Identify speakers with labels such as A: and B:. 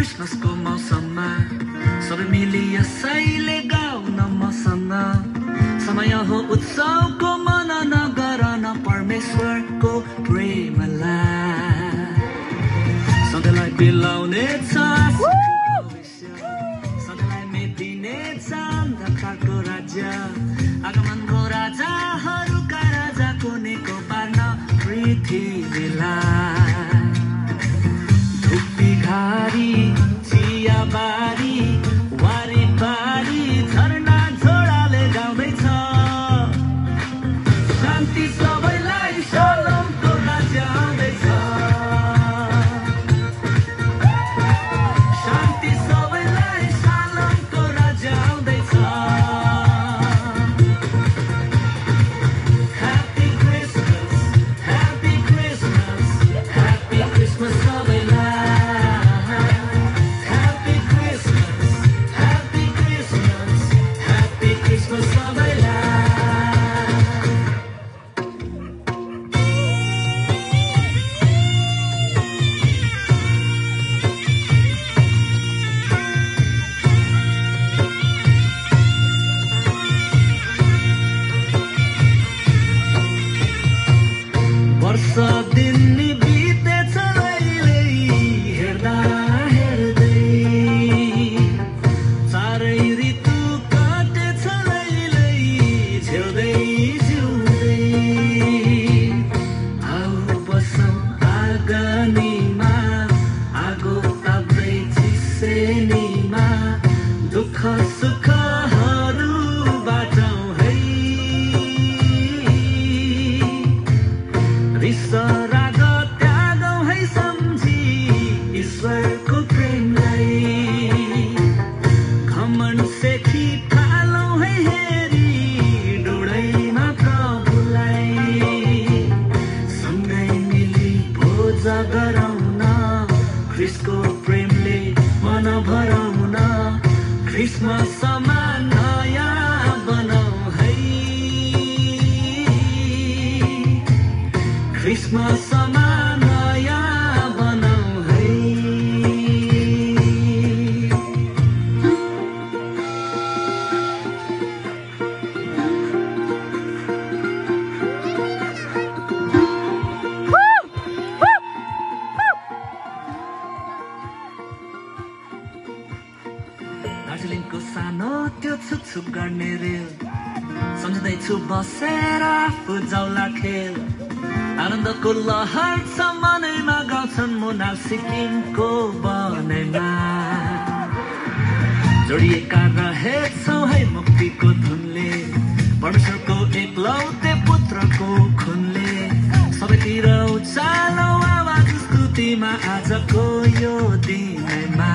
A: क्रिसमसको मौसममा सबै मिली यसैले गाउन मसँग समय हो उत्सवको मनन गर न परमेश्वरको प्रेमलाई सधैँलाई बिलाउने छ सधैँलाई मेटिनेछ अन्धकारको राज्य आगमनको राजाहरूका राजाको निको पार्न पृथ्वीलाई धुप्पी घारी चियाबारी वारिपारी झरना झोडाले गाउँदैछ शान्ति सबैलाई शालोमको राज्य आउँदैछ शान्ति सबैलाई शालोमको राज्य आउँदैछ Happy Christmas, Happy Christmas, Happy Christmas सबैलाई Happy Christmas, Happy Christmas, Happy Christmas सबैलाई वर्ष दिन नि बितेछ लैलै हेर्दा हेर्दै चारै ऋतु काटेछ लैलै झेल्दै झिउँदै आऊ बसौँ आँगनीमा आगो ताप्दै चिसेनीमा दुःख सुखहरू बाटौँ है रिस राग त्यागौँ है सम्झी ईश्वरको प्रेमलाई घमण्ड सेखी फालौँ है हेरी डोडैमा प्रभुलाई सँगै मिली भोज गरौँ न ख्रिस्टको प्रेमले मन भरौँ न क्रिसमसमा नयाँ बनाऊ है क्रिसमसमा नयाँ बनाऊ है दार्जिलिङको सानो त्यो छुकछुक गर्ने रेल सम्झँदैछु बसेर आफू जाउला खेल आनन्दको लहर छ मनैमा गाउँछन् मुनाल सिक्किमको बनैमा जोडिएका रहेछौँ है मुक्तिको धुनले परमेश्वरको एकलौटे पुत्रको खुनले सबैतिर उचालौँ आवाज स्तुतिमा आजको यो दिनैमा